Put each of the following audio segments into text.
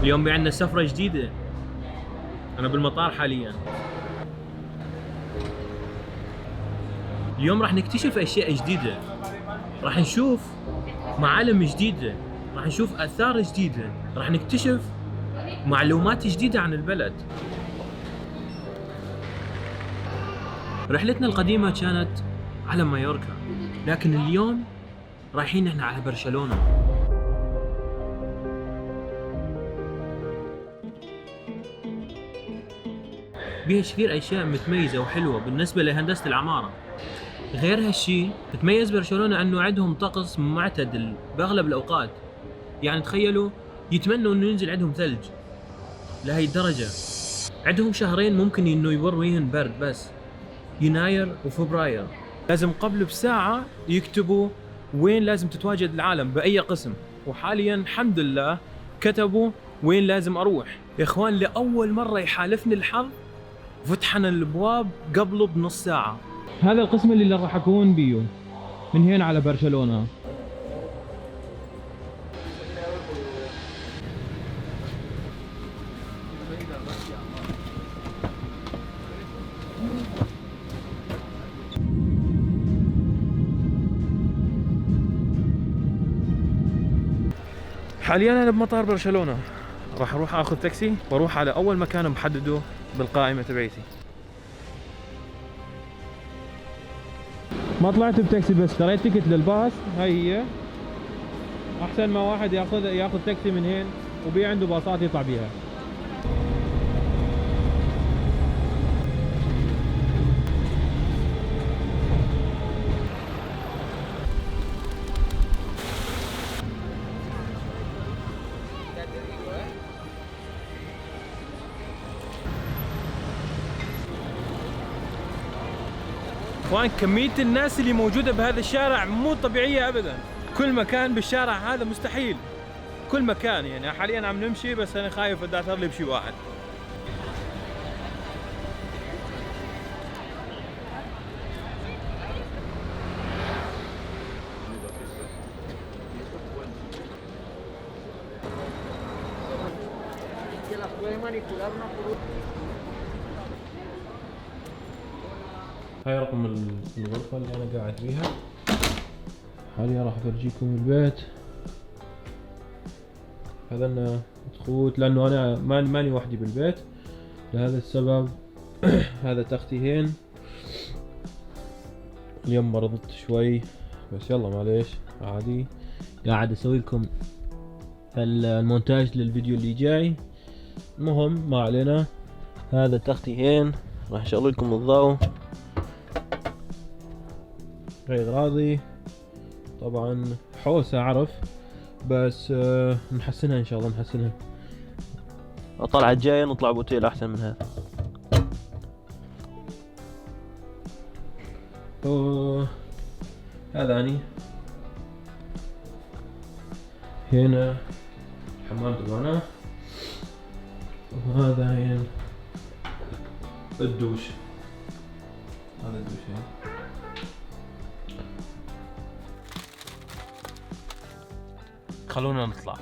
اليوم عندنا سفرة جديدة. أنا بالمطار حاليا. اليوم راح نكتشف أشياء جديدة، راح نشوف معالم جديدة، راح نشوف آثار جديدة، راح نكتشف معلومات جديدة عن البلد. رحلتنا القديمة كانت على مايوركا، لكن اليوم رايحين احنا على برشلونة. بيها كثير اشياء متميزة وحلوة بالنسبة لهندسة العمارة. غير هالشي تتميز برشلونة انه عندهم طقس معتدل باغلب الاوقات، يعني تخيلوا يتمنوا انه ينزل عندهم ثلج لهي الدرجة. عندهم شهرين ممكن انه يمر ويهن برد بس، يناير وفبراير. لازم قبل بساعة يكتبوا وين لازم تتواجد العالم بأي قسم، وحاليا الحمد لله كتبوا وين لازم أروح. يا إخوان لأول مرة يحالفني الحظ، فتحنا الأبواب قبله بنص ساعة. هذا القسم اللي راح أكون بيه من هنا على برشلونة. حاليا انا بمطار برشلونة، راح اروح اخذ تاكسي واروح على اول مكان محدده بالقائمة تبعيتي. ما طلعت بتاكسي بس اشتريت تيكت للباص. هاي هي احسن ما واحد ياخذ تاكسي من هين وبي عنده باصات يطلع بيها. اخوان كمية الناس اللي موجودة بهذا الشارع مو طبيعية ابدا. كل مكان بالشارع هذا مستحيل، كل مكان. يعني حاليا عم نمشي بس انا خايف اتداثر لي بشي واحد. هاي رقم الغرفة اللي أنا قاعد فيها. حاليا راح أفرجيكم البيت. هذا لنا دخول لأنه أنا ماني وحدي بالبيت، لهذا السبب. هذا تختي هين. اليوم مرضت شوي بس يلا معليش عادي. قاعد أسوي لكم المونتاج للفيديو اللي جاي. المهم ما علينا. هذا تختي هين، راح أشغل لكم الضوء. غير راضي طبعا، حوسة اعرف بس نحسنها ان شاء الله نحسنها. الطلعة الجاية نطلع بوتيل احسن من هذا. هذا اني هنا الحمام تبعنا، وهذا هين الدوش. هذا الدوش هين. خلونا نطلع.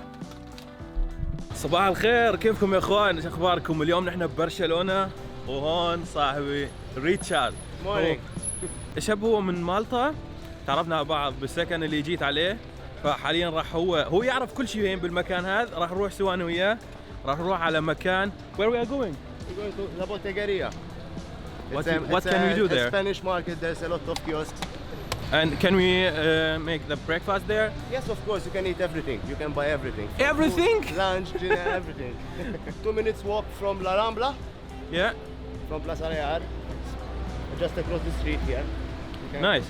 صباح الخير، كيفكم يا اخوان؟ ايش اخباركم؟ اليوم نحن ببرشلونة وهون صاحبي ريتشارد. شاب هو من مالطا، تعرفنا بعض بالسكن اللي جيت عليه، فحاليا راح هو يعرف كل شيء بالمكان هذا. راح نروح سوا انا وياه، راح نروح على مكان. Where we are going? We're going to La Bottegaria. What can we do there? Spanish market. There's a lot of kiosks. And can we make the breakfast there? Yes, of course. You can eat everything. You can buy everything. Everything? Food, lunch, dinner, everything. 2 minutes walk from La Rambla. Yeah. From Plaza Real. Just across the street here. Nice.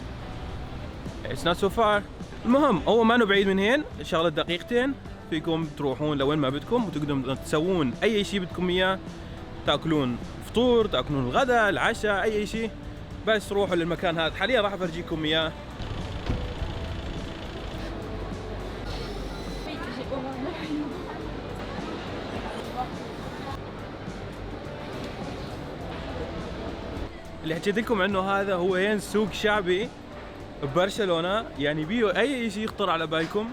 It's not so far. المهم هو ما بعيد من هين، شغلة دقيقتين فيكم تروحون لوين ما بدكم، وتقدرون تسوون أي شيء بدكم إياه. تاكلون فطور، تاكلون الغداء، العشاء، أي شيء، بس روحوا للمكان هذا. حاليا راح أفرجيكم إياه. اللي حكيت لكم عنه هذا هو هين سوق شعبي ببرشلونة، يعني بيه أي شيء يخطر على بالكم.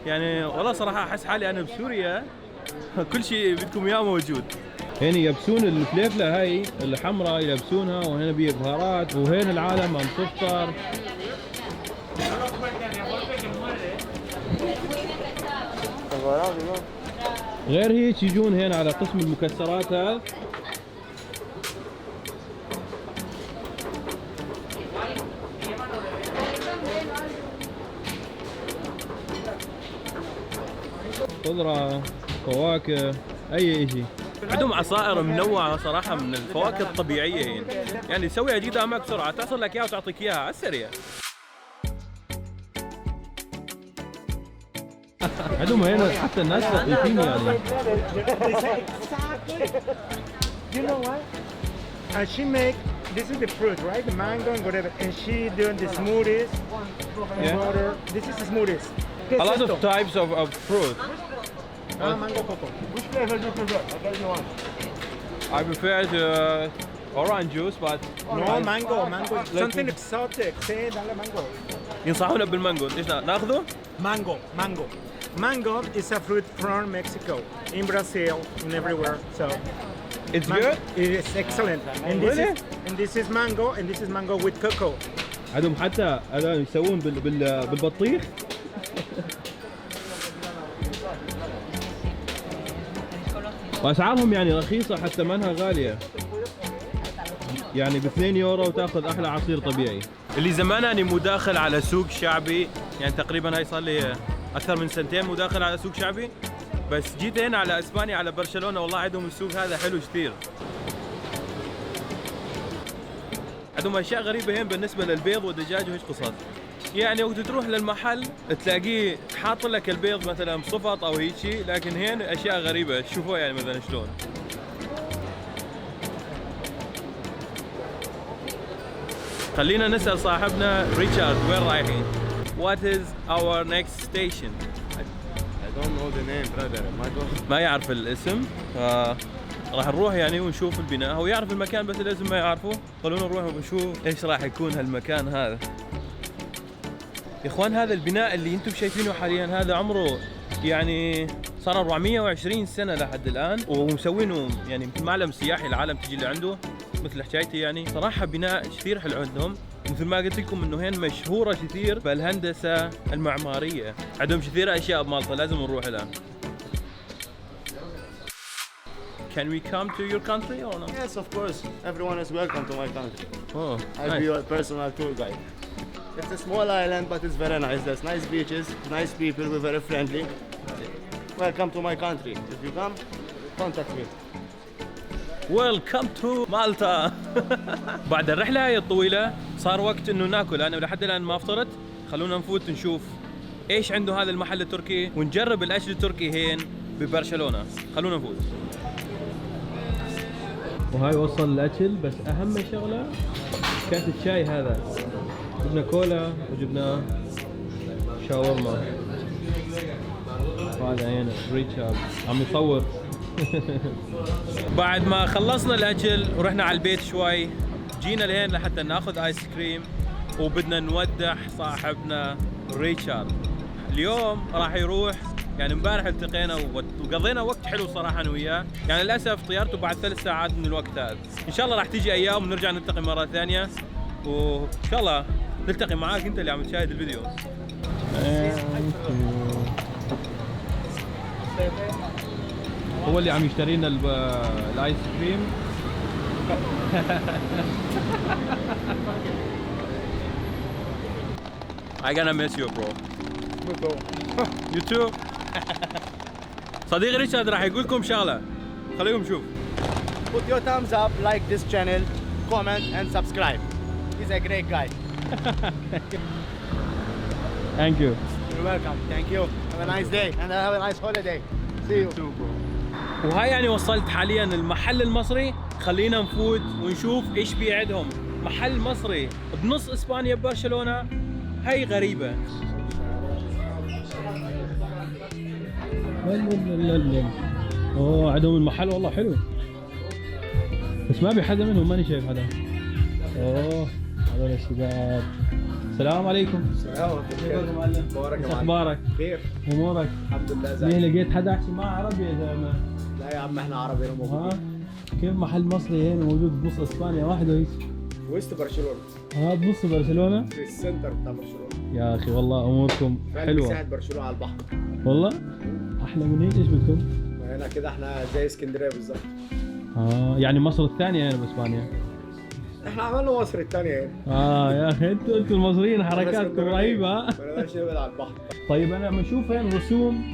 يعني والله صراحة أحس حالي أنا بسوريا كل شيء بدكم اياه موجود. هنا يلبسون الفليفله هاي الحمراء يلبسونها، وهنا بيه بهارات، وهنا العالم عم تفطر. غير هيك يجون هنا على قسم المكسرات هذا. خضرة، فواكه، اي شيء. عندهم عصائر منوعة صراحة من الفواكه الطبيعية يعني تسويها قدامك بسرعة، تصل لك اياها وتعطيك اياها على السريع. عندهم هنا حتى الناس لطيفين يعني. You know what? She make this is the fruit, right? The mango and whatever, and she doing the smoothies and water. This is the smoothies. A lot of types of fruit. Mango cocoa. Which flavor do you prefer? I guess you want. I prefer the orange juice, but No, mango. Something exotic. Say dale mango. ينصحونا بالمانجو. ايش ناخذه؟ Mango is a fruit from Mexico, in Brazil, and everywhere. So It's good. it is excellent. And this is mango, and this is mango with cocoa. عندهم حتى هذا يسوون بالبطيخ. واسعارهم يعني رخيصة حتى منها غالية. يعني ب2 يورو وتاخذ احلى عصير طبيعي. اللي زمان اني مو داخل على سوق شعبي، يعني تقريبا هاي صار لي اكثر من سنتين مو داخل على سوق شعبي، بس جيت هنا على اسبانيا على برشلونة، والله عندهم السوق هذا حلو كثير. عندهم اشياء غريبة هين بالنسبة للبيض والدجاج وهيك قصص. يعني وقت تروح للمحل تلاقيه حاط لك البيض مثلا بصفط او هيك شيء، لكن هين اشياء غريبة تشوفوها يعني مثلا شلون. خلينا نسأل صاحبنا ريتشارد وين رايحين. What is our next station? I don't know the name, brother. ما يعرف الاسم، راح نروح يعني ونشوف البناء. هو يعرف المكان بس الاسم ما يعرفه. خلونا نروح ونشوف ايش راح يكون هالمكان هذا. يا اخوان هذا البناء اللي انتم شايفينه حاليا هذا عمره يعني صار 420 سنة لحد الآن، ومسوينه يعني مثل معلم سياحي العالم تجي لعنده مثل حكايتي. يعني صراحة بناء كثير حلو عندهم. مثل ما قلت لكم انه هين مشهورة كثير بالهندسة المعمارية، عندهم كثير اشياء بمالطا لازم نروح الان. Can we come to your country or not? Yes, of course. Everyone is welcome to my country. Oh, I'll be your personal tour guide. It's a small island, but it's very nice. There's nice beaches, nice people, we're very friendly. Welcome to my country. If you come, contact me. Welcome to Malta. بعد الرحلة هاي الطويلة صار وقت انه ناكل. انا لحد الان ما فطرت. خلونا نفوت نشوف ايش عنده هذا المحل التركي ونجرب الاكل التركي هين ببرشلونة. خلونا نفوت. وهاي وصل الاكل، بس اهم شغلة كاس الشاي هذا. جبنا كولا وجبنا شاورما. هذا هنا ريتشارد عم يصور. بعد ما خلصنا الاكل ورحنا على البيت شوي، جينا لهين لحتى ناخذ ايس كريم، وبدنا نودع صاحبنا ريتشارد. اليوم راح يروح، يعني امبارح التقينا وقضينا وقت حلو صراحه انا وياه. يعني للاسف طيارته بعد 3 ساعات من الوقت هذا. ان شاء الله راح تيجي ايام ونرجع نلتقي مره ثانيه، وان شاء الله نلتقي معاك انت اللي عم تشاهد الفيديو. هو اللي عم يشتري لنا الايس كريم. I gonna miss you bro. You too. صديقي ريتشارد راح يقول لكم شغلة، خليكم نشوف. Put your thumbs up, like this channel, comment and subscribe. He's a great guy. Thank you. You're welcome. Thank you. Have a nice day and have a nice holiday. See you. وهاي يعني وصلت حاليا المحل المصري. خلينا نفوت ونشوف ايش بي عندهم. محل مصري بنص اسبانيا ببرشلونة، هاي غريبة. اوه عندهم المحل والله حلو، بس ما بي حدا منهم، ماني شايف حدا. اوه هذول الشباب السلام عليكم. السلام عليكم. مبارك يا معلم. اخبارك؟ خير. امورك؟ الحمد لله. ليه زي لقيت حدا احكي معه عربي يا زلمه؟ لا يا عم احنا عربي هنا ها؟ موجودين. كيف محل مصري هنا موجود بنص اسبانيا واحده هيك؟ وسط برشلونه. بنص برشلونه؟ في السنتر بتاع برشلونه. يا اخي والله اموركم حلوه. مساحه برشلونه على البحر. والله؟ احلى من هيك ايش بدكم؟ هنا كده احنا زي اسكندريه بالظبط. يعني مصر الثانيه هنا باسبانيا. احنا عملنا مصر الثانيه هنا. يا اخي انتوا المصريين حركاتكم رهيبه. ما نقدرش نبعد على البحر. طيب انا لما اشوف هين رسوم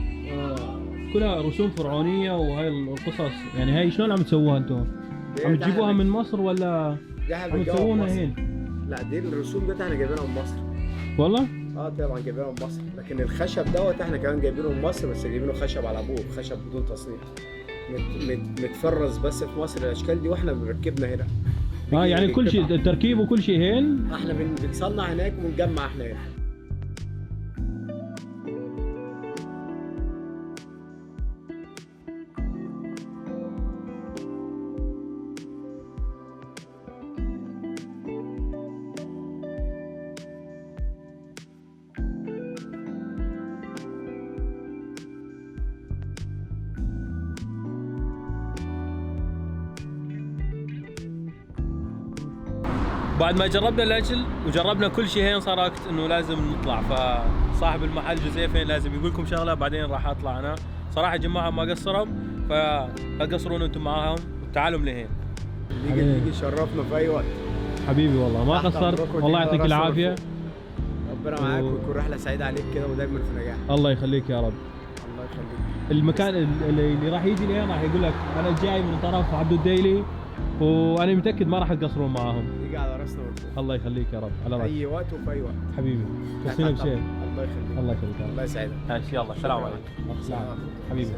كلها رسوم فرعونيه وهي القصص، يعني هاي شلون عم تسووها انتم؟ عم تجيبوها من مصر ولا دي احنا عم بنجيبها تسوونها من مصر. هين؟ لا دي الرسوم دي احنا جايبينها من مصر. والله؟ طبعا جايبينها من مصر، لكن الخشب دوت احنا كمان جايبينه من مصر، بس جايبينه خشب على ابوه، خشب بدون تصنيع. متفرز بس في مصر الاشكال دي، واحنا بنركبنا هنا. يعني كل شيء التركيب وكل شيء هين؟ احنا بنصنع هناك ونجمع احنا هنا. بعد ما جربنا الاكل وجربنا كل شيء هين صار وقت انه لازم نطلع، فصاحب المحل جوزيف هين لازم يقول لكم شغله بعدين راح اطلع انا. صراحه جماعه ما قصروا، فقصرون انتم معاهم وتعالوا من هين. يجي شرفنا في اي وقت حبيبي والله ما قصرت، والله يعطيك العافيه. ربنا معاك ويكون رحله سعيده عليك كده ودايما في نجاح. الله يخليك يا رب. الله يخليك. المكان اللي راح يجي لهين راح يقول لك انا جاي من طرف عبد الديلي، وانا متاكد ما راح تقصرون معاهم. يجي على راسنا ورفوق. الله يخليك يا رب. على راسك. اي وقت وفي اي وقت حبيبي توصينا بشيء. الله يخليك. الله يخليك. الله يسعدك. ماشي يلا السلام عليكم. السلام. حبيبي.